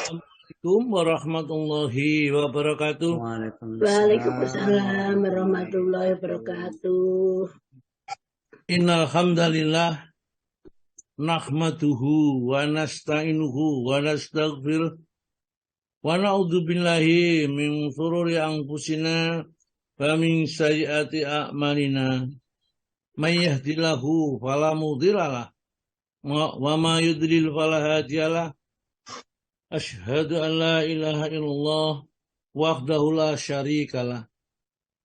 Assalamualaikum warahmatullahi wabarakatuh. Waalaikumsalam warahmatullahi wabarakatuh. Innal hamdalillah nahmaduhu wa nasta'inuhu wa nastaghfiruh wa na'udzu billahi min shururi anfusina wa min sayyiati a'malina. May yahdihillahu fala mudhillalah wa ma yudlil fala hadiyalah. Asyhadu an la ilaha illallah wahdahu la syarikalah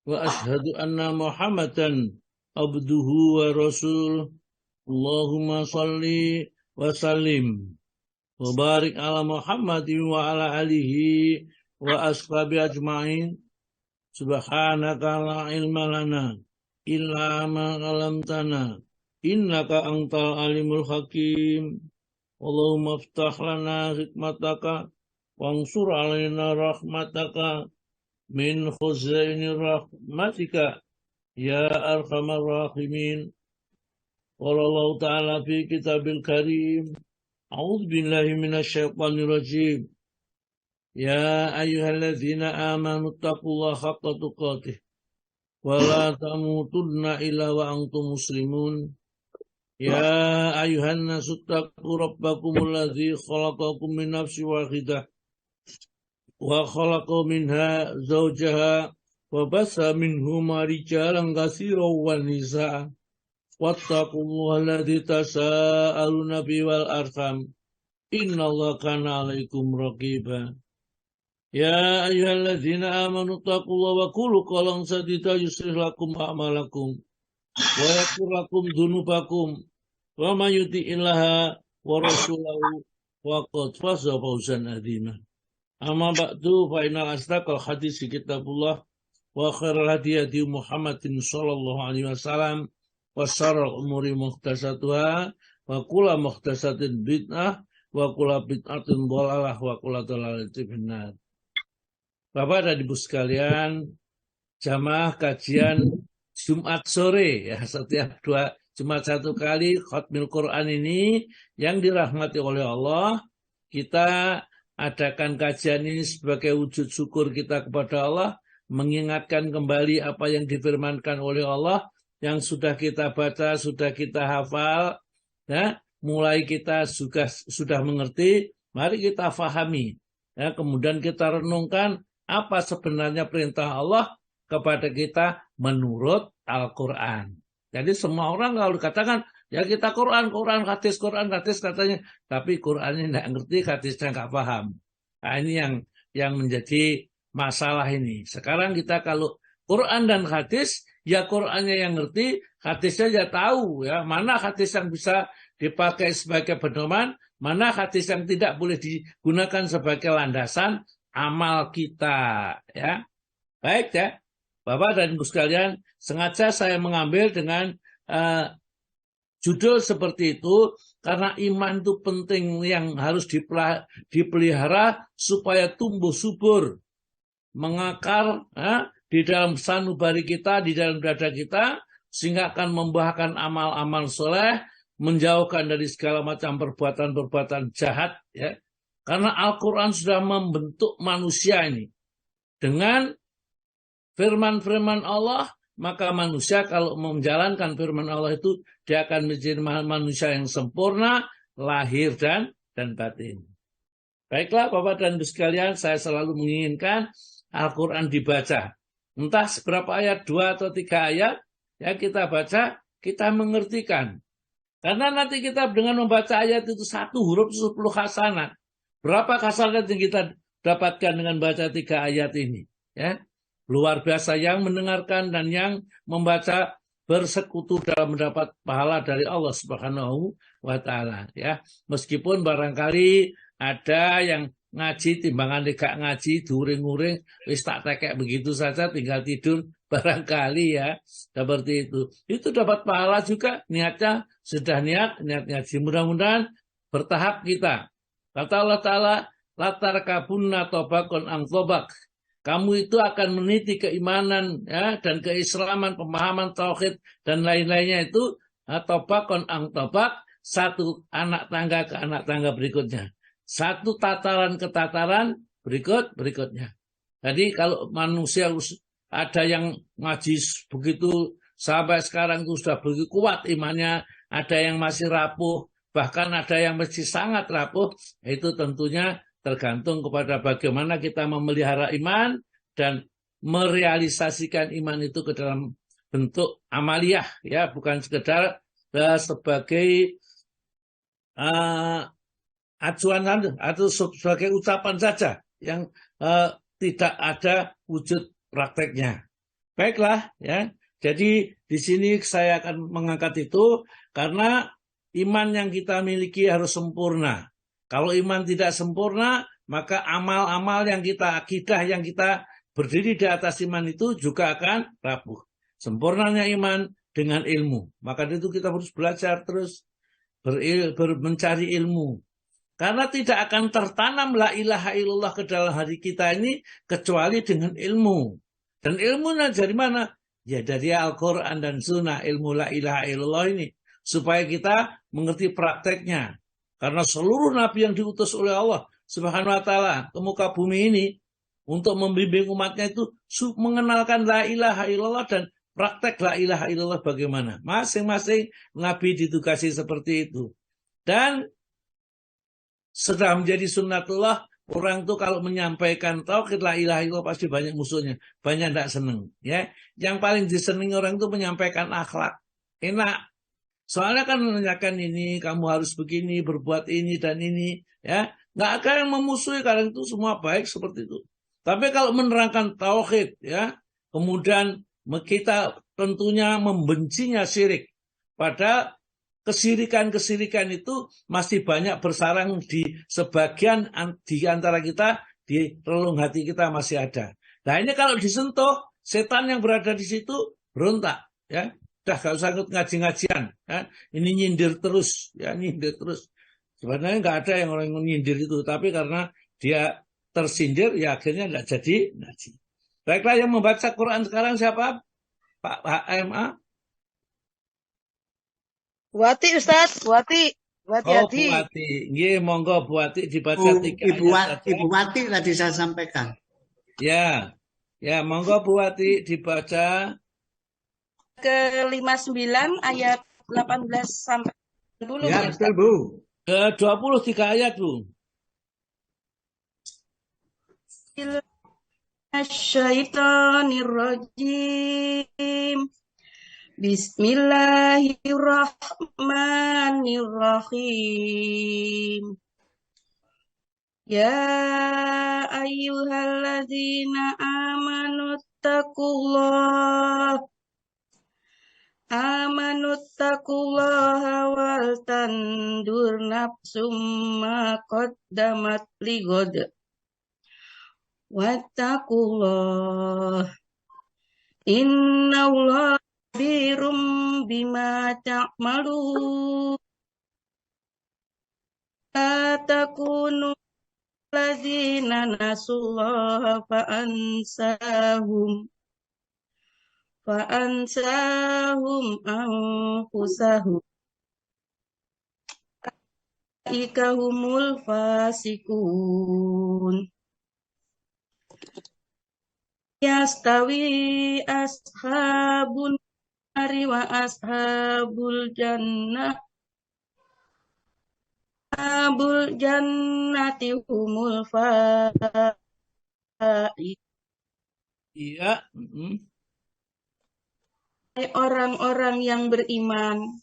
wa asyhadu anna Muhammadan abduhu wa rasul. Allahumma salli wa sallim wa barik ala Muhammadin wa ala alihi wa ashabi ajma'in. Subhanaka la ilma lana illa ma 'allamtana innaka antal alimul hakim. Allahumma iftah lana hikmataka wansur alaina rahmataka min khuzaini rahmatika ya arhamar rahimin. Wallahu ta'ala fi kitabil karim. A'udzu billahi minasyaitonir rajim. Ya ayyuhalladzina amanu taqullaha haqqa tuqatih wa la tamutunna illa wa antum muslimun. Ya ayuhan nasu taqu rabbakumul ladzi khalaqakum min nafsin wahidah wa khalaqa minha zawjaha wa bassa minhuma rijalan katsiran wan nisaa wattaqullaha alladzi tasaaluna bihi wal arham innallaha kana 'alaikum raqiba. Ya ayyuhalladzina amanu taqullaha wa qulu qawlan sadida yuslih lakum a'malakum wa yaghfir lakum dzunubakum wa may yuti'illaha wa rasulahu faqad faza fawzan 'azima. Amma ba'du fa innal asdaqal hadits kitabullah wa khairal hadi hadi Muhammadin sallallahu alaihi wasallam wa syarrul umuri muhdatsatuha wa kullu muhdatsatin bid'ah wa kullu bid'atin dhalalah wa kullu dhalalatin finnar. Bapak dan Ibu sekalian, jamaah kajian Jumat sore ya, setiap Jumat satu kali khatmil Quran ini yang dirahmati oleh Allah. Kita adakan kajian ini sebagai wujud syukur kita kepada Allah, mengingatkan kembali apa yang difirmankan oleh Allah yang sudah kita baca, sudah kita hafal, ya, mulai kita sudah mengerti, mari kita fahami, ya, kemudian kita renungkan apa sebenarnya perintah Allah kepada kita menurut Al-Quran. Jadi semua orang kalau dikatakan, ya kita Quran hadis katanya. Tapi Qurannya tidak ngerti, hadisnya nggak paham. Nah ini yang menjadi masalah ini. Sekarang kita kalau Quran dan hadis, ya Qurannya yang ngerti, hadisnya ya tahu. Ya mana hadis yang bisa dipakai sebagai pedoman, mana hadis yang tidak boleh digunakan sebagai landasan amal kita. Ya baik ya. Bapak dan Ibu sekalian, sengaja saya mengambil dengan judul seperti itu karena iman itu penting yang harus dipelihara supaya tumbuh subur, mengakar di dalam sanubari kita, di dalam dada kita, sehingga akan membuahkan amal-amal soleh, menjauhkan dari segala macam perbuatan-perbuatan jahat. Ya. Karena Al-Quran sudah membentuk manusia ini dengan firman-firman Allah, maka manusia kalau menjalankan firman Allah itu dia akan menjadi manusia yang sempurna, lahir dan batin. Baiklah Bapak dan Ibu sekalian, saya selalu menginginkan Al-Quran dibaca. Entah seberapa ayat, 2 atau 3 ayat, ya kita baca, kita mengertikan. Karena nanti kita dengan membaca ayat itu 1 huruf 10 hasanat. Berapa hasanat yang kita dapatkan dengan baca 3 ayat ini? Ya. Luar biasa, yang mendengarkan dan yang membaca bersekutu dalam mendapat pahala dari Allah Subhanahu wa Ta'ala. Ya, meskipun barangkali ada yang ngaji timbangan gak ngaji, during-uring, wis tak tekek begitu saja, tinggal tidur barangkali ya, seperti itu. Itu dapat pahala juga, niatnya sudah niat ngaji. Mudah-mudahan bertahap kita. Kata Allah Ta'ala, latar kabunna tobakon ang tobak. Kamu itu akan meniti keimanan ya, dan keislaman, pemahaman tauhid dan lain-lainnya itu tobakon ang tobak, satu anak tangga ke anak tangga berikutnya. satu tataran ke tataran berikutnya. Jadi kalau manusia ada yang ngaji begitu sampai sekarang itu sudah begitu kuat imannya, ada yang masih rapuh, bahkan ada yang masih sangat rapuh, itu tentunya tergantung kepada bagaimana kita memelihara iman dan merealisasikan iman itu ke dalam bentuk amaliyah, ya, bukan sekedar sebagai acuan atau sebagai ucapan saja yang tidak ada wujud prakteknya. Baiklah, ya. Jadi di sini saya akan mengangkat itu karena iman yang kita miliki harus sempurna. Kalau iman tidak sempurna, maka amal-amal yang kita akidah yang kita berdiri di atas iman itu juga akan rapuh. Sempurnanya iman dengan ilmu. Maka itu kita harus belajar terus mencari ilmu. Karena tidak akan tertanam la ilaha illallah ke dalam hati kita ini kecuali dengan ilmu. Dan ilmunya dari mana? Ya dari Al-Quran dan Sunnah, ilmu la ilaha illallah ini. Supaya kita mengerti prakteknya. Karena seluruh nabi yang diutus oleh Allah Subhanahu wa ta'ala ke muka bumi ini untuk membimbing umatnya itu mengenalkan la ilaha illallah dan praktek la ilaha illallah bagaimana. Masing-masing nabi ditugasi seperti itu. Dan sudah menjadi sunnatullah, orang itu kalau menyampaikan tauhid la ilaha illallah pasti banyak musuhnya, banyak tidak seneng, ya. Yang paling disenangi orang itu menyampaikan akhlak enak, soalnya kan menanyakan ini kamu harus begini, berbuat ini dan ini, ya. Nggak akan yang memusuhi, karena itu semua baik seperti itu. Tapi kalau menerangkan tauhid, ya, kemudian kita tentunya membencinya syirik, pada kesirikan-kesirikan itu masih banyak bersarang di sebagian di antara kita, di relung hati kita masih ada. Nah ini kalau disentuh, setan yang berada di situ berontak, ya. Udah gak usah ngaji-ngajian, ya. Ini nyindir terus, ya, nyindir terus. Sebenarnya nggak ada yang orang nyindir itu, tapi karena dia tersindir, ya akhirnya nggak jadi ngaji. Baiklah, yang membaca Quran sekarang siapa? Pak HMA? Buati Ustaz, Buati Oh, Adi. Bu Wati. Nggih, monggo Bu Wati dibaca 3 Ibu ayat saja. Ibu Wati tadi saya sampaikan. Ya. Ya, monggo Bu Wati dibaca Ke 59 ayat 18 sampai 20. Ya, betul Bu. ke 23 ayat, Bu. Syaitonirrajim. Bismillahirrahmanirrahim. Ya ayyuhalladzina amanu taqullaha wal tandur nafsum ma qaddamat ligod. Wattaqullah innallaha khabirum bima ta'malun. La takunu ladzina nasullaha fa'ansahum anfusahum ulaika humul fasikun. Yastawi ashabun nari wa ashabul jannati humul faizun. Iya. Orang-orang yang beriman,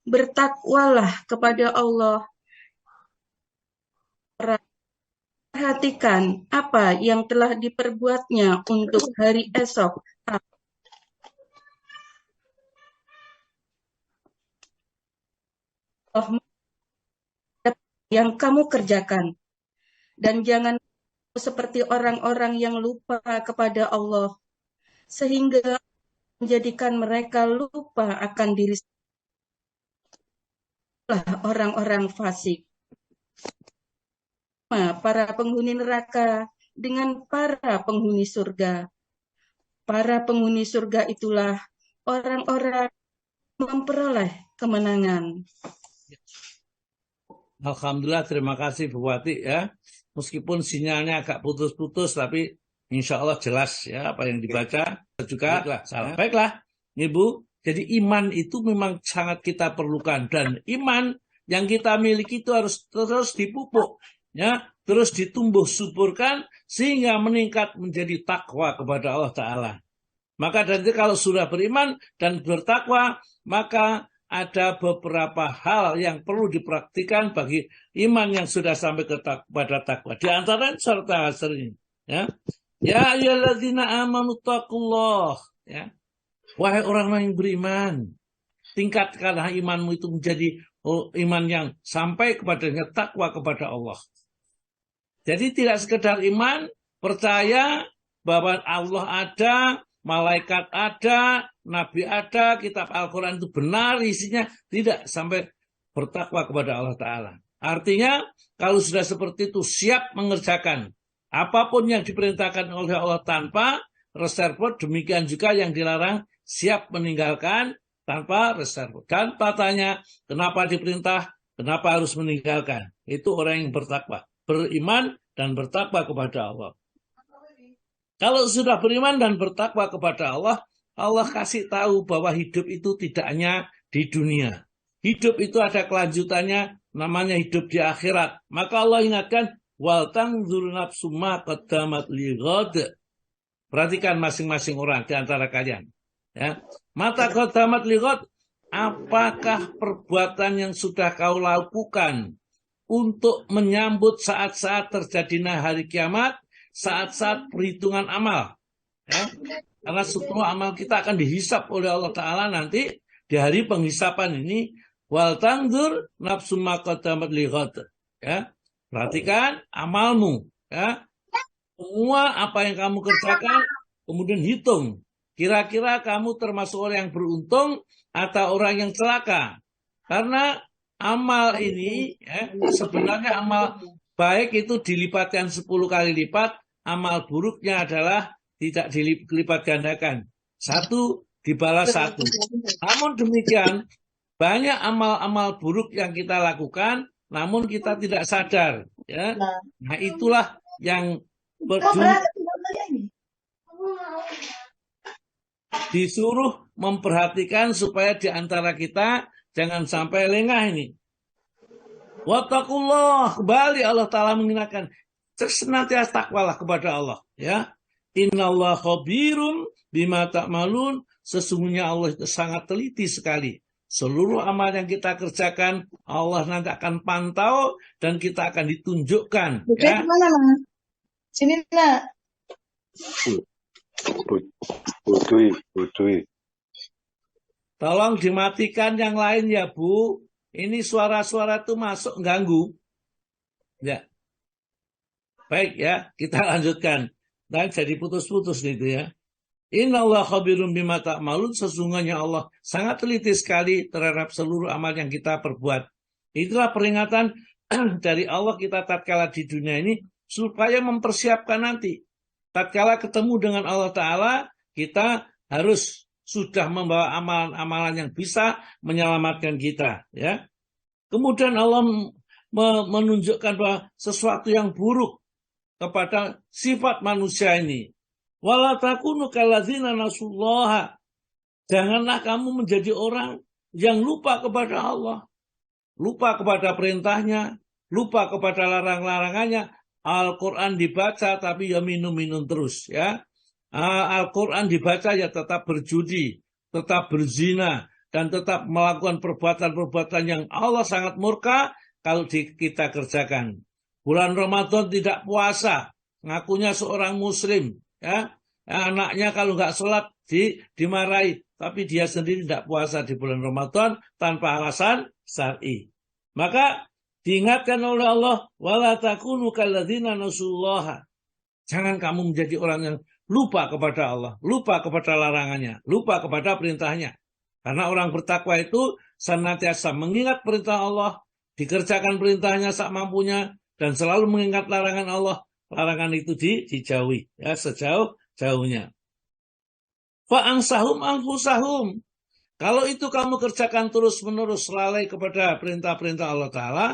bertakwalah kepada Allah. Perhatikan apa yang telah diperbuatnya untuk hari esok. Yang kamu kerjakan. Dan jangan seperti orang-orang yang lupa kepada Allah, sehingga menjadikan mereka lupa akan diri sendiri. Orang-orang fasik. Para penghuni neraka dengan para penghuni surga. Para penghuni surga itulah orang-orang yang memperoleh kemenangan. Alhamdulillah, terima kasih Bu Wati ya. Meskipun sinyalnya agak putus-putus, tapi insya Allah jelas ya apa yang dibaca juga salah. Baiklah, Ibu. Jadi iman itu memang sangat kita perlukan, dan iman yang kita miliki itu harus terus dipupuk, ya, terus ditumbuh suburkan sehingga meningkat menjadi takwa kepada Allah Ta'ala. Maka nanti kalau sudah beriman dan bertakwa, maka ada beberapa hal yang perlu dipraktikkan bagi iman yang sudah sampai kepada takwa. Di antaranya surat Al-Asr ini, ya. Ya ayyuhalladzina amanu taqullah, ya. Wahai orang yang beriman, tingkatkanlah imanmu itu menjadi iman yang sampai kepadanya takwa kepada Allah. Jadi tidak sekedar iman, percaya bahwa Allah ada, malaikat ada, nabi ada, kitab Al-Quran itu benar isinya, tidak sampai bertakwa kepada Allah Ta'ala. Artinya kalau sudah seperti itu siap mengerjakan apapun yang diperintahkan oleh Allah tanpa reserve, demikian juga yang dilarang siap meninggalkan tanpa reserve. Dan tanya, kenapa diperintah, kenapa harus meninggalkan? Itu orang yang bertakwa, beriman dan bertakwa kepada Allah. Kalau sudah beriman dan bertakwa kepada Allah, Allah kasih tahu bahwa hidup itu tidak hanya di dunia. Hidup itu ada kelanjutannya, namanya hidup di akhirat. Maka Allah ingatkan, wal tanzur nafsum ma qaddamat lighad. Perhatikan masing-masing orang di antara kalian. Ya. Mata qaddamat lighad, apakah perbuatan yang sudah kau lakukan untuk menyambut saat-saat terjadinya hari kiamat, saat-saat perhitungan amal. Ya. Karena semua amal kita akan dihisap oleh Allah Ta'ala nanti di hari penghisapan ini. Wal tanzur nafsum ma qaddamat lighad. Ya. Perhatikan amalmu. Ya. Semua apa yang kamu kerjakan, kemudian hitung. Kira-kira kamu termasuk orang yang beruntung atau orang yang celaka. Karena amal ini, ya, sebenarnya amal baik itu dilipatkan 10 kali lipat. Amal buruknya adalah tidak dilipat gandakan. 1 dibalas 1. Namun demikian, banyak amal-amal buruk yang kita lakukan, namun kita tidak sadar. Ya. Nah itulah yang disuruh memperhatikan supaya di antara kita jangan sampai lengah ini. Wattaqullah, kembali Allah Ta'ala mengingatkan, senantiasa takwalah kepada Allah. Ya, Innallaha khabirum bima ta'malun, sesungguhnya Allah itu sangat teliti sekali. Seluruh amal yang kita kerjakan, Allah nanti akan pantau dan kita akan ditunjukkan. Ya. Mana, Mas? Sini, Nak. Budui. Tolong dimatikan yang lain ya Bu. Ini suara-suara itu masuk ganggu. Ya. Baik ya, kita lanjutkan. Dan jadi putus-putus gitu ya. Innallaha khabirum bima ta'malun, sesungguhnya Allah sangat teliti sekali terhadap seluruh amal yang kita perbuat. Itulah peringatan dari Allah kita tatkala di dunia ini supaya mempersiapkan nanti. Tatkala ketemu dengan Allah Ta'ala, kita harus sudah membawa amalan-amalan yang bisa menyelamatkan kita. Ya. Kemudian Allah menunjukkan bahwa sesuatu yang buruk kepada sifat manusia ini. Wala takunu kalladzina nasullaha. Janganlah kamu menjadi orang yang lupa kepada Allah. Lupa kepada perintahnya, lupa kepada larang-larangannya. Al-Quran dibaca tapi ya minum-minum terus. Ya. Al-Quran dibaca ya tetap berjudi, tetap berzina, dan tetap melakukan perbuatan-perbuatan yang Allah sangat murka kalau kita kerjakan. Bulan Ramadan tidak puasa, ngakunya seorang muslim. Ya. Anaknya kalau nggak sholat dimarahi, tapi dia sendiri tidak puasa di bulan Ramadan tanpa alasan syar'i. Maka diingatkan oleh Allah, wala takunu kalladzina nasullaha. Jangan kamu menjadi orang yang lupa kepada Allah, lupa kepada larangannya, lupa kepada perintahnya. Karena orang bertakwa itu senantiasa mengingat perintah Allah, dikerjakan perintahnya sak mampunya, dan selalu mengingat larangan Allah. Larangan itu dijauhi, ya, sejauh-jauhnya. Fa'ansahum anfusahum. Kalau itu kamu kerjakan terus-menerus lalai kepada perintah-perintah Allah Ta'ala,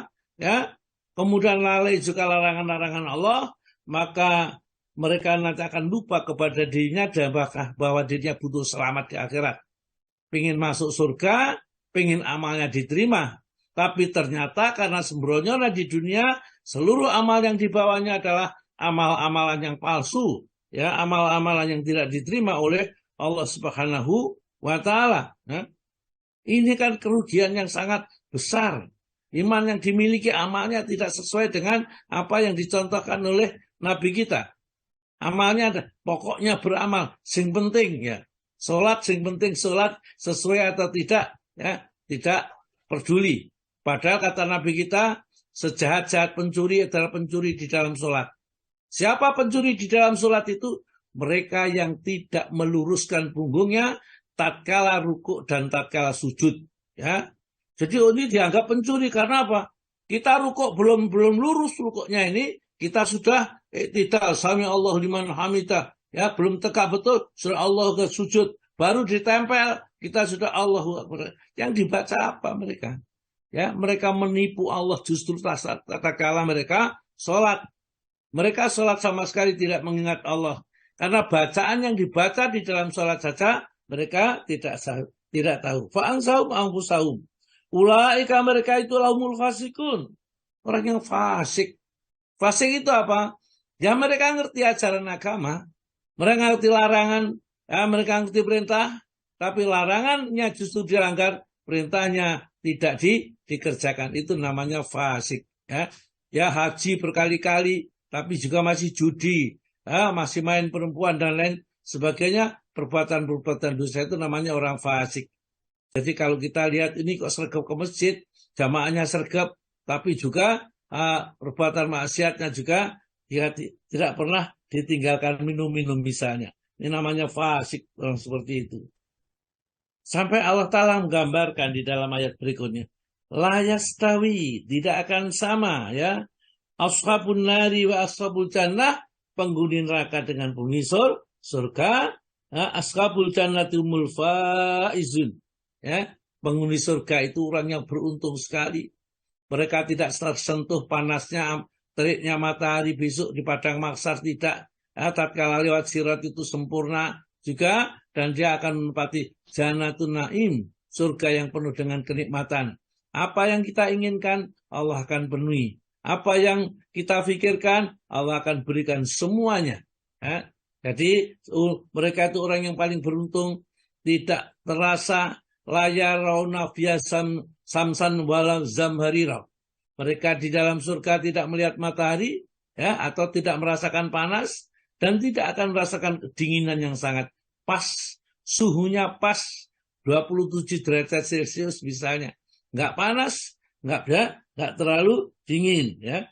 ya, kemudian lalai juga larangan-larangan Allah, maka mereka nanti akan lupa kepada dirinya dan bahwa dirinya butuh selamat di akhirat. Pengen masuk surga, pengen amalnya diterima. Tapi ternyata karena sembrononya di dunia, seluruh amal yang dibawanya adalah amal-amalan yang palsu. Ya, amal-amalan yang tidak diterima oleh Allah Subhanahu wa Ta'ala. Ya. Ini kan kerugian yang sangat besar. Iman yang dimiliki amalnya tidak sesuai dengan apa yang dicontohkan oleh Nabi kita. Amalnya ada, pokoknya beramal, sing penting ya. Sholat, sing penting sholat sesuai atau tidak, ya, tidak peduli. Padahal kata Nabi kita, sejahat-jahat pencuri adalah pencuri di dalam sholat. Siapa pencuri di dalam sholat itu? Mereka yang tidak meluruskan punggungnya tatkala rukuk dan tatkala sujud. Ya, jadi ini dianggap pencuri karena apa? Kita rukuk belum lurus rukuknya ini. Kita sudah tidak sami Allah liman hamidah, ya belum tegak betul sudah Allah ke sujud, baru ditempel kita sudah Allahu Akbar. Yang dibaca apa mereka? Ya, mereka menipu Allah justru tatkala mereka sholat. Mereka sholat sama sekali tidak mengingat Allah. Karena bacaan yang dibaca di dalam sholat saja mereka tidak tahu. Fa'ansahum anfusahum. Ulaika mereka itu lahumul fasikun. Orang yang fasik. Fasik itu apa? Ya mereka ngerti ajaran agama, mereka ngerti larangan, ya mereka ngerti perintah, tapi larangannya justru dilanggar, perintahnya tidak dikerjakan. Itu namanya fasik. Ya haji berkali-kali, tapi juga masih judi, ya, masih main perempuan dan lain sebagainya. Perbuatan-perbuatan dosa itu namanya orang fasik. Jadi kalau kita lihat ini kok sergap ke masjid, jamaahnya sergap, tapi juga perbuatan maksiatnya juga dia tidak pernah ditinggalkan minum-minum misalnya. Ini namanya fasik, orang seperti itu. Sampai Allah Ta'ala menggambarkan di dalam ayat berikutnya. La yastawi, tidak akan sama ya. Ashabun nari wa ashabul jannah, penghuni neraka dengan penghuni surga. Ashabul jannati humul faizun. Ya, penghuni surga itu orang yang beruntung sekali. Mereka tidak tersentuh panasnya, teriknya matahari besok di padang mahsyar, tidak. Ya, tatkala lewat sirat itu sempurna juga, dan dia akan menempati Jannatun Naim, surga yang penuh dengan kenikmatan. Apa yang kita inginkan, Allah akan penuhi. Apa yang kita pikirkan, Allah akan berikan semuanya. Ya. Jadi mereka itu orang yang paling beruntung, tidak terasa layar rauna biasam samsan walau zamharira. Mereka di dalam surga tidak melihat matahari, ya, atau tidak merasakan panas, dan tidak akan merasakan kedinginan yang sangat pas. Suhunya pas 27 derajat Celcius misalnya. Nggak panas, nggak terlalu dingin. Ya.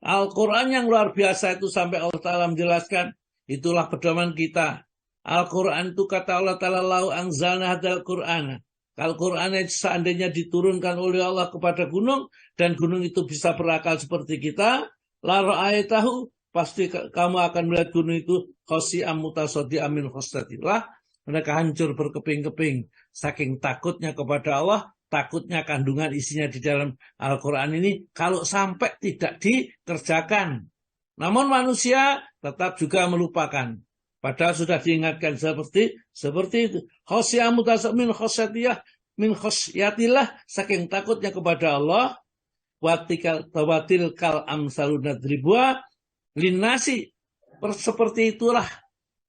Al-Quran yang luar biasa itu sampai Allah Ta'ala menjelaskan, itulah pedoman kita. Al-Quran itu kata Allah Ta'ala, lau anzalna hadal Qur'ana. Al-Quran itu seandainya diturunkan oleh Allah kepada gunung, dan gunung itu bisa berakal seperti kita, la ra'aitahu, pasti kamu akan melihat gunung itu khasi'am mutasodi amin khostatillah. Mereka hancur berkeping-keping, saking takutnya kepada Allah, takutnya kandungan isinya di dalam Al-Quran ini, kalau sampai tidak dikerjakan. Namun manusia tetap juga melupakan. Padahal sudah diingatkan seperti itu. Khasiyah mutasab min khasyatillah, saking takutnya kepada Allah. Watil kal amsaluna dribua linnasi. Seperti itulah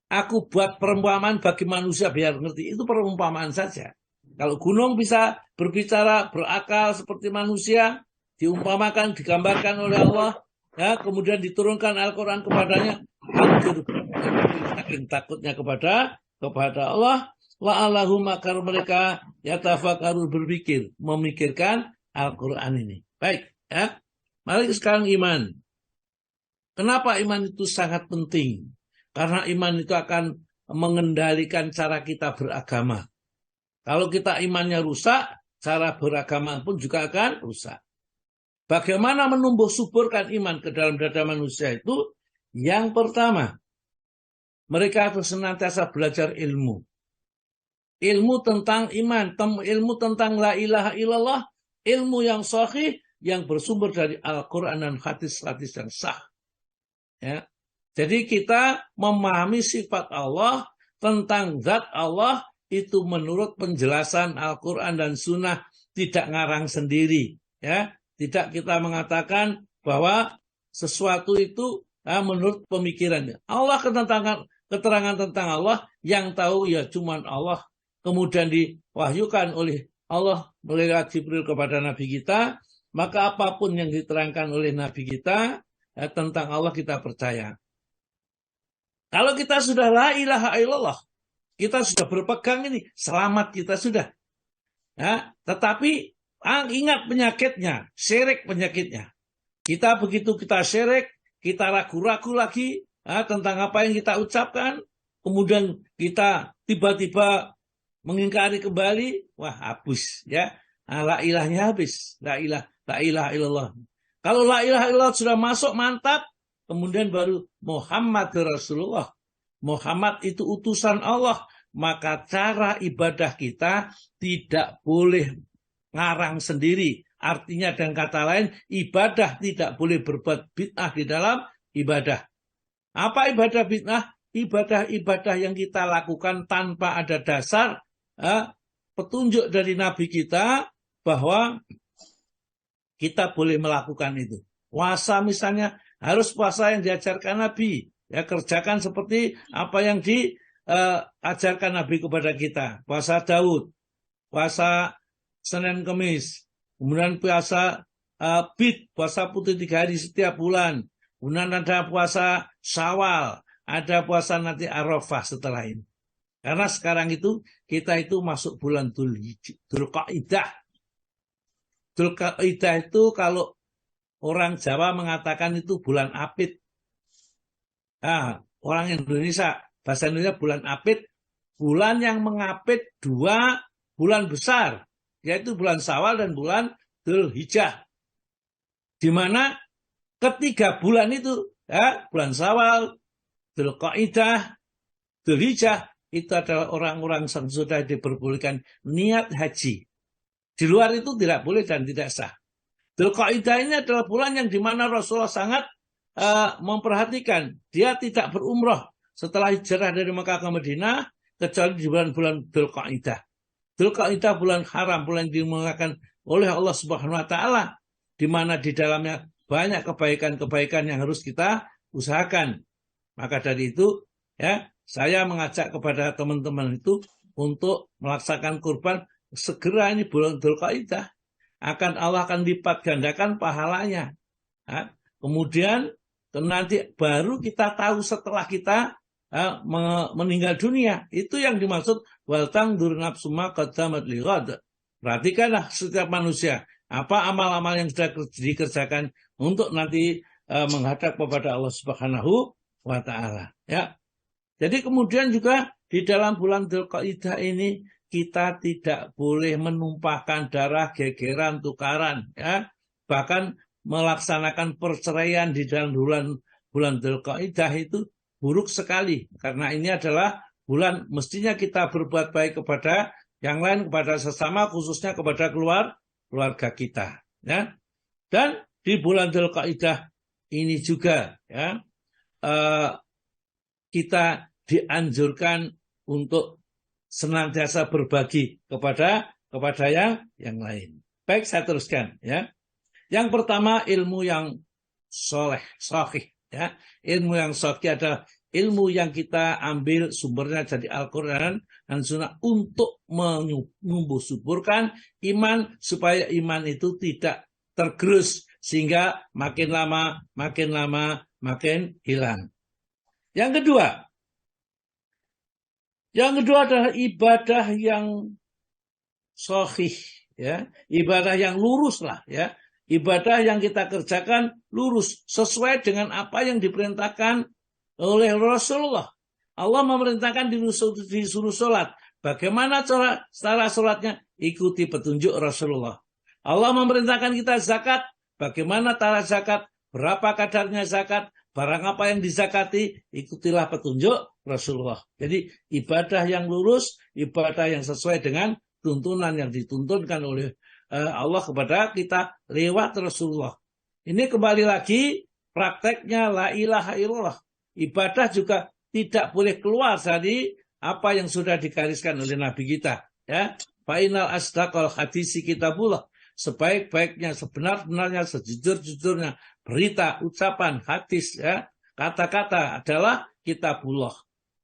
aku buat perumpamaan bagi manusia biar ngerti. Itu perumpamaan saja. Kalau gunung bisa berbicara, berakal seperti manusia, diumpamakan, digambarkan oleh Allah, ya, kemudian diturunkan Al-Quran kepadanya, hancur. Saking takutnya kepada Allah, la'allahum makar mereka yatafakkarun, berpikir, memikirkan Al-Quran ini. Baik, ya. Mari sekarang iman. Kenapa iman itu sangat penting? Karena iman itu akan mengendalikan cara kita beragama. Kalau kita imannya rusak, cara beragama pun juga akan rusak. Bagaimana menumbuh suburkan iman ke dalam dada manusia itu? Yang pertama, mereka harus senantiasa belajar ilmu. Ilmu tentang iman, ilmu tentang la ilaha illallah, ilmu yang sahih, yang bersumber dari Al-Quran dan hadis-hadis yang sah. Ya. Jadi kita memahami sifat Allah, tentang zat Allah itu menurut penjelasan Al-Quran dan Sunnah, tidak ngarang sendiri. Ya. Tidak kita mengatakan bahwa sesuatu itu menurut pemikirannya. Allah keterangan tentang Allah yang tahu ya cuman Allah. Kemudian diwahyukan oleh Allah melalui Jibril kepada Nabi kita. Maka apapun yang diterangkan oleh Nabi kita tentang Allah kita percaya. Kalau kita sudah la ilaha illallah, kita sudah berpegang ini, selamat kita sudah. Ya, tetapi ingat penyakitnya, syirik penyakitnya. Kita begitu kita syirik, kita ragu-ragu lagi tentang apa yang kita ucapkan, kemudian kita tiba-tiba mengingkari kembali, wah habis ya. La ilahnya habis, la ilaha illallah. Kalau la ilaha illallah sudah masuk mantap, kemudian baru Muhammad Rasulullah. Muhammad itu utusan Allah. Maka cara ibadah kita tidak boleh ngarang sendiri. Artinya dengan kata lain, ibadah tidak boleh berbuat bid'ah di dalam ibadah. Apa ibadah bid'ah? Ibadah-ibadah yang kita lakukan tanpa ada dasar petunjuk dari Nabi kita bahwa kita boleh melakukan itu. Puasa misalnya harus puasa yang diajarkan Nabi. Ya, kerjakan seperti apa yang diajarkan Nabi kepada kita. Puasa Daud, puasa Senin Kemis, kemudian puasa Bid, puasa putih 3 hari setiap bulan. Kemudian ada puasa Syawal, ada puasa nanti Arafah setelah ini. Karena sekarang itu kita itu masuk bulan Dzulqa'dah. Dzulqa'dah itu kalau orang Jawa mengatakan itu bulan Apit. Orang Indonesia, bahasa Indonesia bulan Apit, bulan yang mengapit 2 bulan besar, yaitu bulan Syawal dan bulan Dzulhijjah. Di mana ketiga bulan itu, bulan Syawal, Dzulqa'dah, Dzulhijjah, itu adalah orang-orang yang sudah diperbolehkan niat haji. Di luar itu tidak boleh dan tidak sah. Dzulqa'dah ini adalah bulan yang dimana Rasulullah sangat memperhatikan. Dia tidak berumrah setelah hijrah dari Mekah ke Madinah, kecuali di bulan-bulan Dzulqa'dah. Dzulqa'dah bulan haram, bulan yang dimuliakan oleh Allah Subhanahu wa Ta'ala, di mana di dalamnya banyak kebaikan-kebaikan yang harus kita usahakan. Maka dari itu, ya, saya mengajak kepada teman-teman itu untuk melaksanakan kurban segera. Ini bulan Dzulqa'dah, Allah akan lipat gandakan pahalanya. Kemudian nanti baru kita tahu setelah kita meninggal dunia. Itu yang dimaksud wal tangdur nafsu ma qaddamat lighad. Perhatikanlah setiap manusia apa amal-amal yang sudah dikerjakan untuk nanti menghadap kepada Allah Subhanahu wa Ta'ala. Ya. Jadi kemudian juga di dalam bulan Dzulqa'dah ini kita tidak boleh menumpahkan darah, gegeran, tukaran, ya. Bahkan melaksanakan perceraian di dalam bulan Dzulqa'dah itu buruk sekali, karena ini adalah bulan mestinya kita berbuat baik kepada yang lain, kepada sesama, khususnya kepada keluarga kita, ya. Dan di bulan Dzulqa'dah ini juga, ya, kita dianjurkan untuk senantiasa berbagi kepada yang lain. Baik, saya teruskan, ya. Yang pertama, ilmu yang sahih, ya. Ilmu yang sahih adalah ilmu yang kita ambil sumbernya dari Al-Quran dan Sunnah untuk menumbuh suburkan iman, supaya iman itu tidak tergerus sehingga makin lama makin hilang. Yang kedua adalah ibadah yang sahih, ya. Ibadah yang lurus lah, ya. Ibadah yang kita kerjakan lurus, sesuai dengan apa yang diperintahkan oleh Rasulullah. Allah memerintahkan disuruh sholat. Bagaimana cara sholatnya? Ikuti petunjuk Rasulullah. Allah memerintahkan kita zakat. Bagaimana cara zakat? Berapa kadarnya zakat? Barang apa yang dizakati? Ikutilah petunjuk Rasulullah. Jadi ibadah yang lurus, ibadah yang sesuai dengan tuntunan yang dituntunkan oleh Allah kepada kita lewat Rasulullah. Ini kembali lagi prakteknya la ilaha illallah. Ibadah juga tidak boleh keluar dari apa yang sudah digariskan oleh Nabi kita. Ya, fainal asdaqal hadisi kitabullah. Sebaik-baiknya, sebenar-benarnya, sejujur-jujurnya berita, ucapan, hadis, ya, kata-kata adalah kitabullah.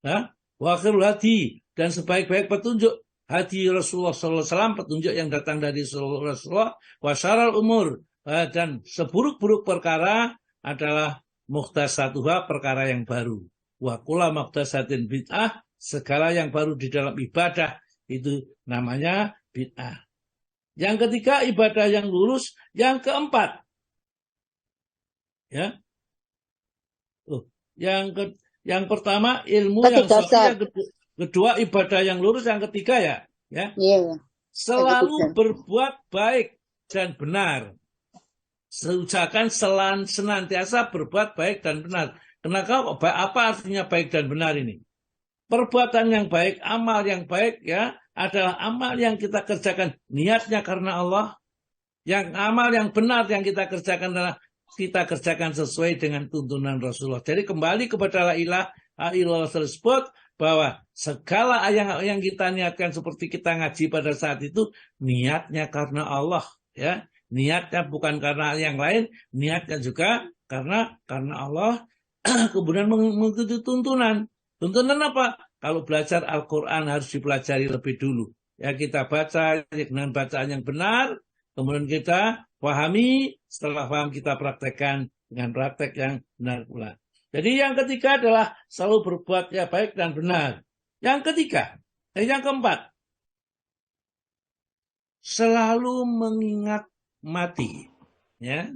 Ya, wa akhirul hadi, dan sebaik-baik petunjuk hadi Rasulullah SAW, petunjuk yang datang dari Rasulullah, wa syarrul umur, dan seburuk-buruk perkara adalah muhtasatuha, perkara yang baru. Wa kullu muhtasatin bid'ah, segala yang baru di dalam ibadah itu namanya bid'ah. Yang ketiga, ibadah yang lurus. Yang keempat, ya, yang pertama ilmu yang sahih, yang kedua ibadah yang lurus, yang ketiga ya, selalu berbuat baik dan benar. Seusahakan senantiasa berbuat baik dan benar. Kenapa? Apa artinya baik dan benar ini? Perbuatan yang baik, amal yang baik, ya, adalah amal yang kita kerjakan niatnya karena Allah. Yang amal yang benar yang kita kerjakan adalah kita kerjakan sesuai dengan tuntunan Rasulullah. Jadi kembali kepada la ilaha illallah tersebut, bahwa segala yang kita niatkan seperti kita ngaji pada saat itu niatnya karena Allah, ya. Niatnya bukan karena yang lain, niatnya juga karena Allah. Kemudian mengikuti tuntunan. Tuntunan apa? Kalau belajar Al-Quran harus dipelajari lebih dulu. Ya, kita baca dengan bacaan yang benar, kemudian kita pahami, setelah paham kita praktekkan dengan praktek yang benar pula. Jadi yang ketiga adalah selalu berbuat ya baik dan benar. Yang ketiga, yang keempat, selalu mengingat mati. Ya.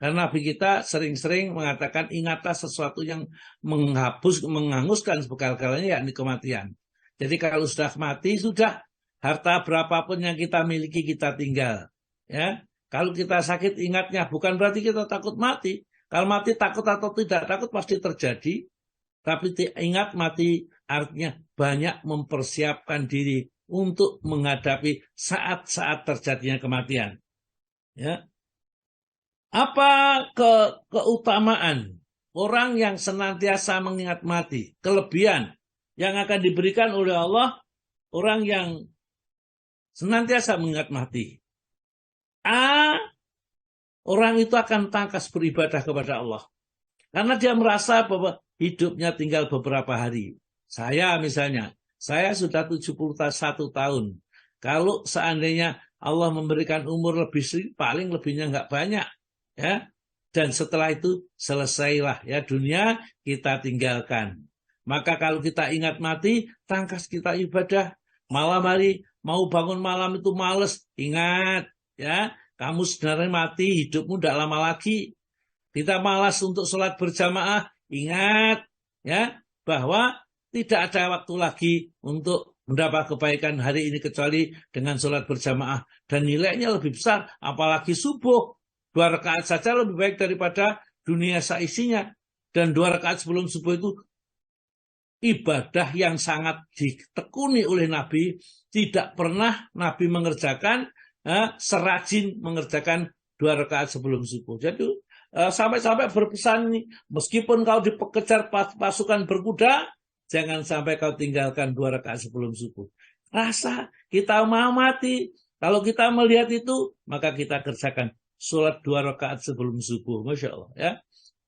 Karena Nabi kita sering-sering mengatakan ingatlah sesuatu yang menghanguskan segala-galanya, yakni kematian. Jadi kalau sudah mati, sudah harta berapapun yang kita miliki kita tinggal. Ya, kalau kita sakit ingatnya, bukan berarti kita takut mati. Kalau mati takut atau tidak takut pasti terjadi. Tapi ingat mati artinya banyak mempersiapkan diri untuk menghadapi saat-saat terjadinya kematian. Ya. Apa keutamaan orang yang senantiasa mengingat mati? Kelebihan yang akan diberikan oleh Allah orang yang senantiasa mengingat mati. Orang itu akan tangkas beribadah kepada Allah. Karena dia merasa bahwa hidupnya tinggal beberapa hari. Saya misalnya, saya sudah 71 tahun. Kalau seandainya Allah memberikan umur lebih, paling lebihnya nggak banyak. Ya, dan setelah itu selesailah ya dunia kita tinggalkan. Maka kalau kita ingat mati, tangkas kita ibadah. Malam hari mau bangun malam itu males, ingat ya, kamu sebenarnya mati, hidupmu tidak lama lagi. Kita malas untuk sholat berjamaah, ingat ya bahwa tidak ada waktu lagi untuk mendapat kebaikan hari ini kecuali dengan sholat berjamaah, dan nilainya lebih besar, apalagi subuh. 2 rakaat saja lebih baik daripada dunia seisinya. Dan 2 rakaat sebelum subuh itu ibadah yang sangat ditekuni oleh Nabi. Tidak pernah Nabi mengerjakan serajin mengerjakan 2 rakaat sebelum subuh. Jadi sampai-sampai berpesan nih, meskipun kau dikejar pasukan berkuda, jangan sampai kau tinggalkan 2 rakaat sebelum subuh. Rasa kita mau mati. Kalau kita melihat itu, maka kita kerjakan sholat 2 rakaat sebelum subuh. Masya Allah ya.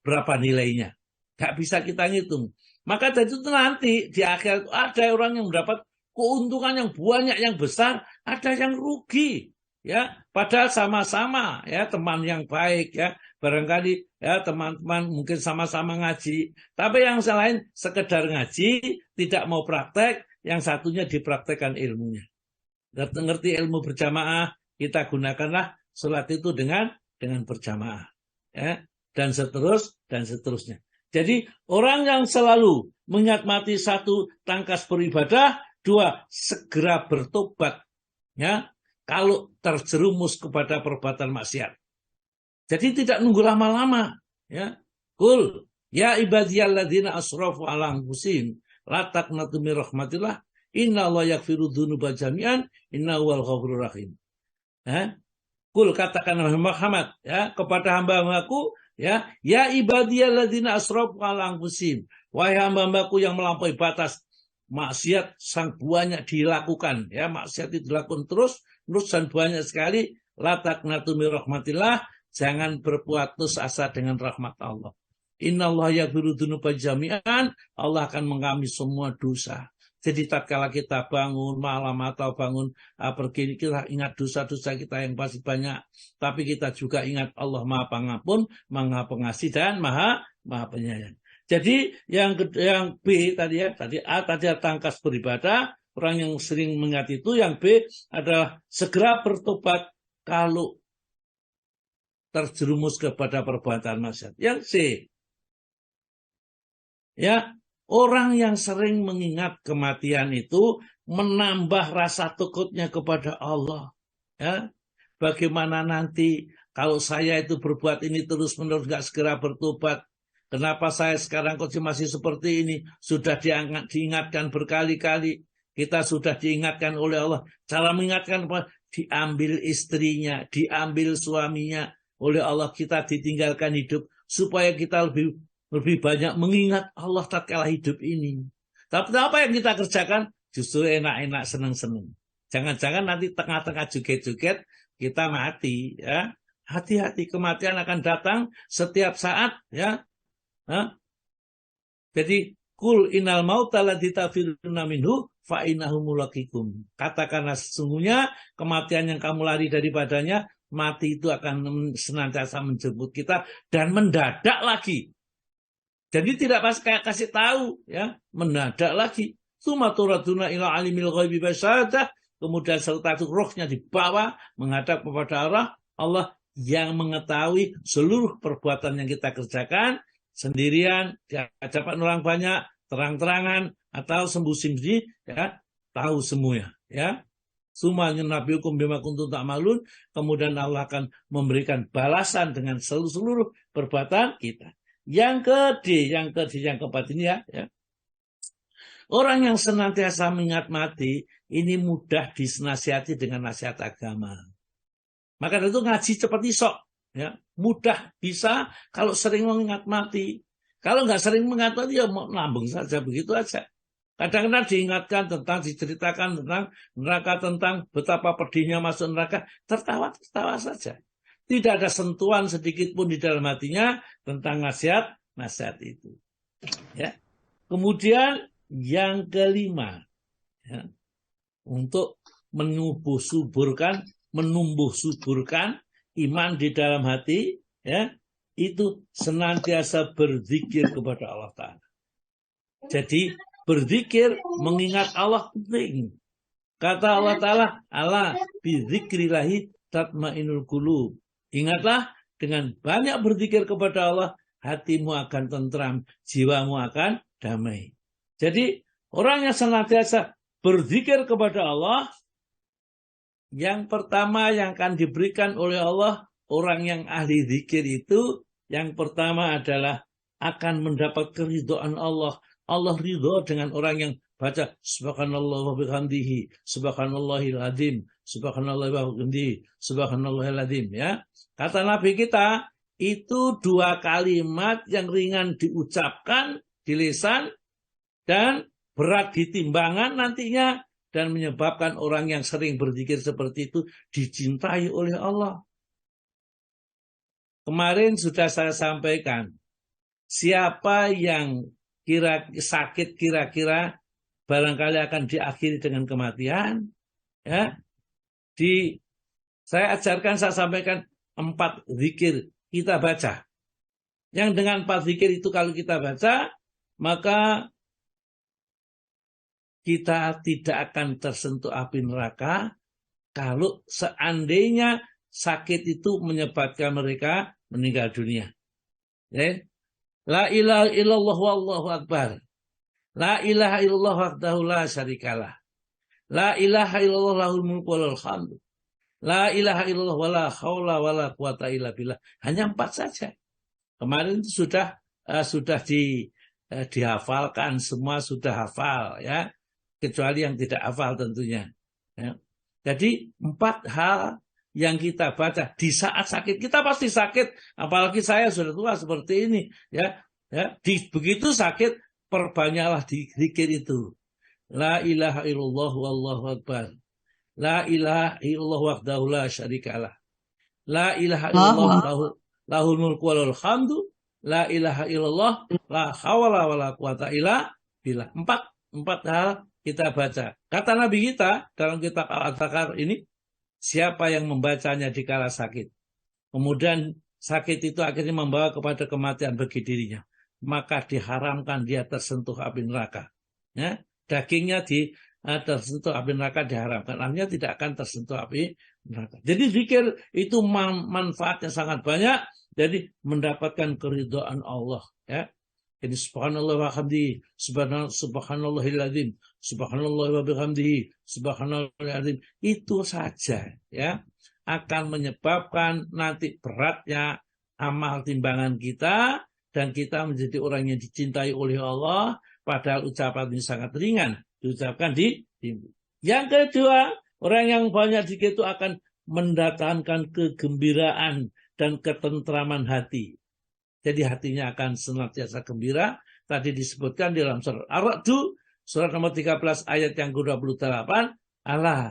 Berapa nilainya? Gak bisa kita ngitung. Maka dari itu nanti di akhir ada orang yang mendapat keuntungan yang banyak, yang besar, ada yang rugi. Ya, padahal sama-sama ya teman yang baik ya. Barangkali ya teman-teman mungkin sama-sama ngaji, tapi yang lain sekedar ngaji, tidak mau praktek, yang satunya dipraktekkan ilmunya. Ngerti ilmu berjamaah, kita gunakanlah sholat itu dengan berjamaah, ya, dan seterusnya. Jadi orang yang selalu mengingat mati, 1, tangkas beribadah, 2, segera bertobat, ya, kalau terjerumus kepada perbuatan maksiat. Jadi tidak nunggu lama-lama, ya. Qul ya ibadiyalladzina asrafu ala anfusihim la taqnatu min rahmatillah innallaha yaghfiru dzunuba jami'an innahu huwal ghafurur rahim. Kul katakan Muhammad ya kepada hamba-hambaku ya ibadiyalladzina asrafu ala anfusihim, wahai hamba-hambaku yang melampaui batas, maksiat sang banyak dilakukan ya, maksiat itu dilakukan terus dan banyak sekali, la taqnatu min rahmatillah, jangan berputus asa dengan rahmat Allah. Innallaha yaghfiru dzunuba jami'an, Allah akan mengampuni semua dosa. Jadi tatkala kita bangun malam atau bangun pergi, kita ingat dosa-dosa kita yang pasti banyak. Tapi kita juga ingat Allah Maha Pengampun, Maha Pengasih, dan Maha Penyayang. Jadi yang B tadi ya, tadi A tadi tangkas beribadah, orang yang sering mengingat itu. Yang B adalah segera bertobat kalau terjerumus kepada perbuatan maksiat. Yang C ya, orang yang sering mengingat kematian itu menambah rasa takutnya kepada Allah. Ya, bagaimana nanti kalau saya itu berbuat ini terus-menerus nggak segera bertobat? Kenapa saya sekarang kok masih seperti ini? Sudah diingatkan berkali-kali. Kita sudah diingatkan oleh Allah. Cara mengingatkan apa? Diambil istrinya, diambil suaminya. Oleh Allah kita ditinggalkan hidup supaya kita lebih banyak mengingat Allah tatkala hidup ini. Tapi apa yang kita kerjakan? Justru enak-enak, senang-senang. Jangan-jangan nanti tengah-tengah joget-joget kita mati. Ya, hati-hati, kematian akan datang setiap saat. Ya, jadi kul innal mauta ladzi tafiruna minhu fa innahu mulaqikum. Katakanlah sesungguhnya kematian yang kamu lari daripadanya, mati itu akan senantiasa menjemput kita dan mendadak lagi. Jadi tidak pas kasih tahu ya, mendadak lagi. Tsumaturaduna ila alimil ghaibi wasyahadah, kemudian serta itu rohnya dibawa menghadap kepada Allah yang mengetahui seluruh perbuatan yang kita kerjakan sendirian, di hadapan orang banyak, terang-terangan atau sembunyi-sembunyi, ya, tahu semuanya, ya. Summa yunabbiukum bima kuntum ta'malun, kemudian Allah akan memberikan balasan dengan seluruh perbuatan kita. Yang keempat ini ya. Orang yang senantiasa mengingat mati, ini mudah disenasihati dengan nasihat agama. Maka itu ngaji cepat isok. Ya, mudah bisa kalau sering mengingat mati. Kalau nggak sering mengingat mati, ya mau nambung saja, begitu aja. Kadang-kadang diingatkan diceritakan tentang neraka, tentang betapa pedihnya masuk neraka, tertawa saja. Tidak ada sentuhan sedikit pun di dalam hatinya tentang nasihat itu. Ya. Kemudian yang kelima, ya, untuk menumbuh suburkan iman di dalam hati, ya, itu senantiasa berzikir kepada Allah Ta'ala. Jadi berzikir, mengingat Allah penting. Kata Allah Ta'ala, ala bizikrillahi tatmainul qulub. Ingatlah, dengan banyak berzikir kepada Allah, hatimu akan tentram, jiwamu akan damai. Jadi orang yang senantiasa berzikir kepada Allah, yang pertama yang akan diberikan oleh Allah, orang yang ahli zikir itu, yang pertama adalah akan mendapat keridhaan Allah. Allah ridho dengan orang yang baca subhanallah wa bihamdihi, subhanallahil azim, subhanallah wa bihamdihi, subhanallahil azim, ya. Kata Nabi kita, itu dua kalimat yang ringan diucapkan di lisan dan berat di timbangan nantinya, dan menyebabkan orang yang sering berzikir seperti itu dicintai oleh Allah. Kemarin sudah saya sampaikan, siapa yang sakit kira-kira barangkali akan diakhiri dengan kematian, ya. Saya ajarkan, saya sampaikan 4 zikir kita baca. Yang dengan 4 zikir itu kalau kita baca, maka kita tidak akan tersentuh api neraka kalau seandainya sakit itu menyebabkan mereka meninggal dunia. Ya. La ilaha illallah wallahu akbar. La ilaha illallah wahdahu la syarikalah. La ilaha illallah lahul mulku walal hamdu. La ilaha illallah wala haula wala quwata illa billah. Hanya 4 saja. Kemarin itu sudah dihafalkan, semua sudah hafal, ya. Kecuali yang tidak hafal tentunya. Ya. Jadi 4 hal yang kita baca di saat sakit. Kita pasti sakit, apalagi saya sudah tua seperti ini, ya. Begitu sakit, perbanyaklah zikir itu. La ilaha illallah wallahu akbar. La ilaha illallah wahdahu la syarikalah. La ilaha illallah lahul mulku wa lahul hamdu. La ilaha illallah la hawla wa la quwata illa billah. Empat hal kita baca. Kata Nabi kita dalam kitab Al-Adhkar ini, siapa yang membacanya di kala sakit, kemudian sakit itu akhirnya membawa kepada kematian bagi dirinya, maka diharamkan dia tersentuh api neraka. Ya, dagingnya tersentuh api neraka diharamkan. Artinya tidak akan tersentuh api neraka. Jadi zikir itu manfaatnya sangat banyak. Jadi mendapatkan keridhaan Allah. Ya. Jadi subhanallah wa hamdihi, subhanallahil azim, subhanallah wa bihamdihi, subhanallahil azim. Itu saja ya akan menyebabkan nanti beratnya amal timbangan kita dan kita menjadi orang yang dicintai oleh Allah, padahal ucapan ini sangat ringan diucapkan di timbu. Yang kedua, orang yang banyak zikir itu akan mendatangkan kegembiraan dan ketentraman hati. Jadi hatinya akan senantiasa gembira. Tadi disebutkan di dalam surat Ar-Ra'd, surat nomor 13 ayat yang ke-28. Ala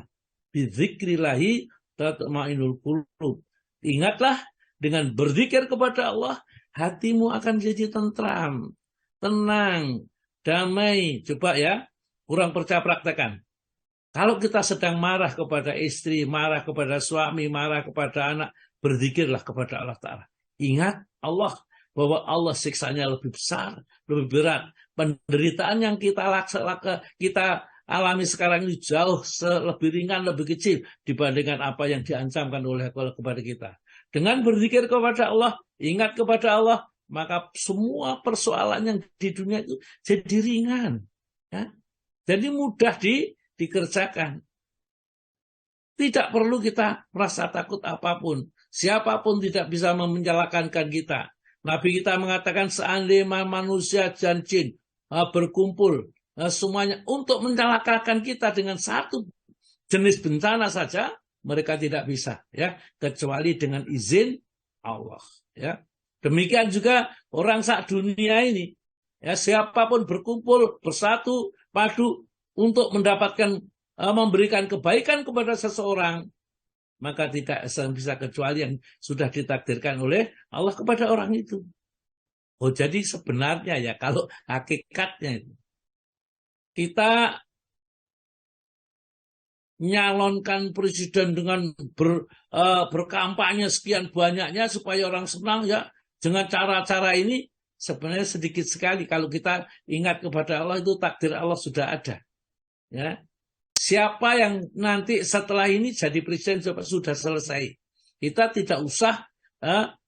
bidzikrillahi tatma'innul qulub. Ingatlah, dengan berzikir kepada Allah, hatimu akan jadi tentram, tenang, damai. Coba ya, kurang percaya praktekan. Kalau kita sedang marah kepada istri, marah kepada suami, marah kepada anak, berzikirlah kepada Allah Ta'ala. Ingat Allah, bahwa Allah siksanya lebih besar, lebih berat. Penderitaan yang kita alami sekarang ini jauh lebih ringan, lebih kecil dibandingkan apa yang diancamkan oleh Allah kepada kita. Dengan berzikir kepada Allah, ingat kepada Allah, maka semua persoalan yang di dunia itu jadi ringan. Ya? Jadi mudah dikerjakan. Tidak perlu kita merasa takut apapun. Siapapun tidak bisa menyalahkan kita. Nabi kita mengatakan seandainya manusia dan jin berkumpul semuanya untuk mencelakakan kita dengan satu jenis bencana saja, mereka tidak bisa, ya, kecuali dengan izin Allah. Ya. Demikian juga orang sak dunia ini, ya, siapapun berkumpul bersatu padu untuk mendapatkan memberikan kebaikan kepada seseorang, maka tidak bisa kecuali yang sudah ditakdirkan oleh Allah kepada orang itu. Oh, jadi sebenarnya ya, kalau hakikatnya itu, kita nyalonkan presiden dengan berkampanye sekian banyaknya supaya orang senang ya, dengan cara-cara ini sebenarnya sedikit sekali. Kalau kita ingat kepada Allah, itu takdir Allah sudah ada. Ya. Siapa yang nanti setelah ini jadi presiden sudah selesai. Kita tidak usah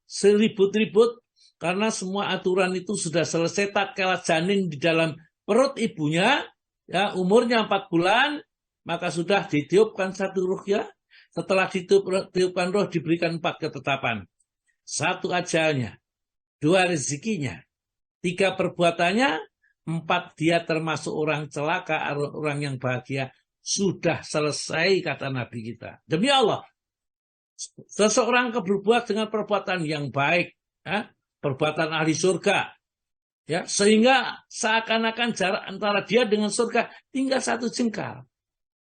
seribut-ribut karena semua aturan itu sudah selesai. Tatkala janin di dalam perut ibunya, ya, umurnya 4 bulan, maka sudah ditiupkan satu ruh, ya. Setelah ditiupkan roh diberikan 4 ketetapan. 1 ajalnya, 2 rezekinya, 3 perbuatannya, 4 dia termasuk orang celaka, orang yang bahagia. Sudah selesai, kata Nabi kita. Demi Allah, seseorang berbuat dengan perbuatan yang baik, ya, perbuatan ahli surga, ya, sehingga seakan-akan jarak antara dia dengan surga tinggal 1 jengkal.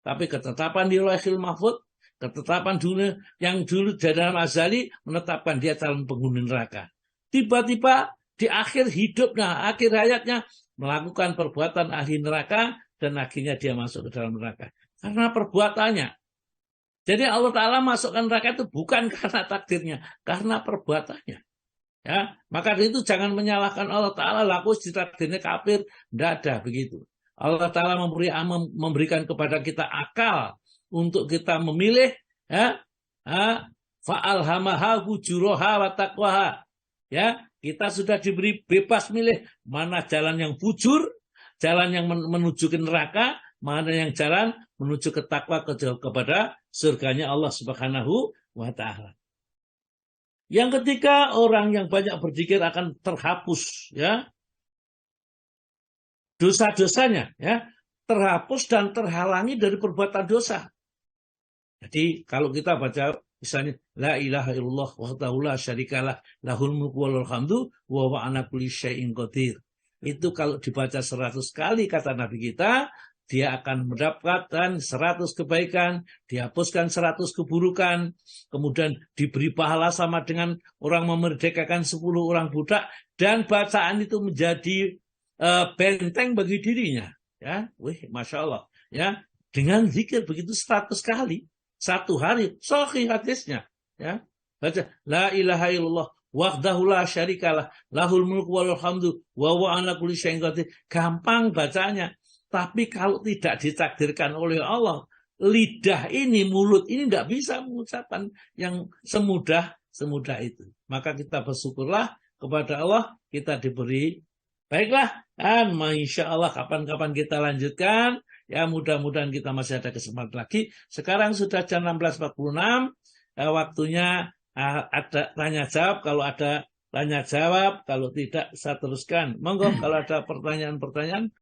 Tapi ketetapan di Lauhul Mahfuz, ketetapan dunia yang dulu di dalam azali menetapkan dia calon penghuni neraka. Tiba-tiba di akhir hidupnya, akhir hayatnya, melakukan perbuatan ahli neraka, dan akhirnya dia masuk ke dalam neraka. Karena perbuatannya. Jadi Allah Ta'ala masukkan neraka itu bukan karena takdirnya, karena perbuatannya. Ya, maka itu jangan menyalahkan Allah Ta'ala, laku takdirnya kafir. Tidak ada begitu. Allah Ta'ala memberikan kepada kita akal untuk kita memilih, ya, fa'alhamaha fujuraha wa taqwaha. Ya, kita sudah diberi bebas milih mana jalan yang fujur, jalan yang menuju ke neraka, mana yang jalan menuju ke takwa kepada surganya Allah Subhanahu wa Ta'ala. Yang ketiga, orang yang banyak berzikir akan terhapus, ya, dosa-dosanya, ya, terhapus dan terhalangi dari perbuatan dosa. Jadi kalau kita baca Misalnya, la ilaha illallah wahdahu la syarikalah lahul mulku walahul hamdu wa huwa ala kulli syai'in qadir. Itu kalau dibaca 100 kali kata Nabi kita, dia akan mendapatkan 100 kebaikan, dihapuskan 100 keburukan, kemudian diberi pahala sama dengan orang memerdekakan 10 orang budak, dan bacaan itu menjadi benteng bagi dirinya. Ya, wih, masya Allah. Ya, dengan zikir begitu 100 kali. Satu hari, sahih hadisnya. Ya, baca la ilaha illallah wahdahu la syarikalah lahul mulku walahul hamdu wa huwa ala kulli syai'in qadir. Gampang bacanya. Tapi kalau tidak ditakdirkan oleh Allah, lidah ini, mulut ini tidak bisa mengucapkan yang semudah itu. Maka kita bersyukurlah kepada Allah, kita diberi. Baiklah, dan insya Allah kapan-kapan kita lanjutkan. Ya, mudah-mudahan kita masih ada kesempatan lagi. Sekarang sudah jam 16.46. Waktunya ada tanya jawab. Kalau ada tanya jawab, kalau tidak saya teruskan. Monggo kalau ada pertanyaan-pertanyaan.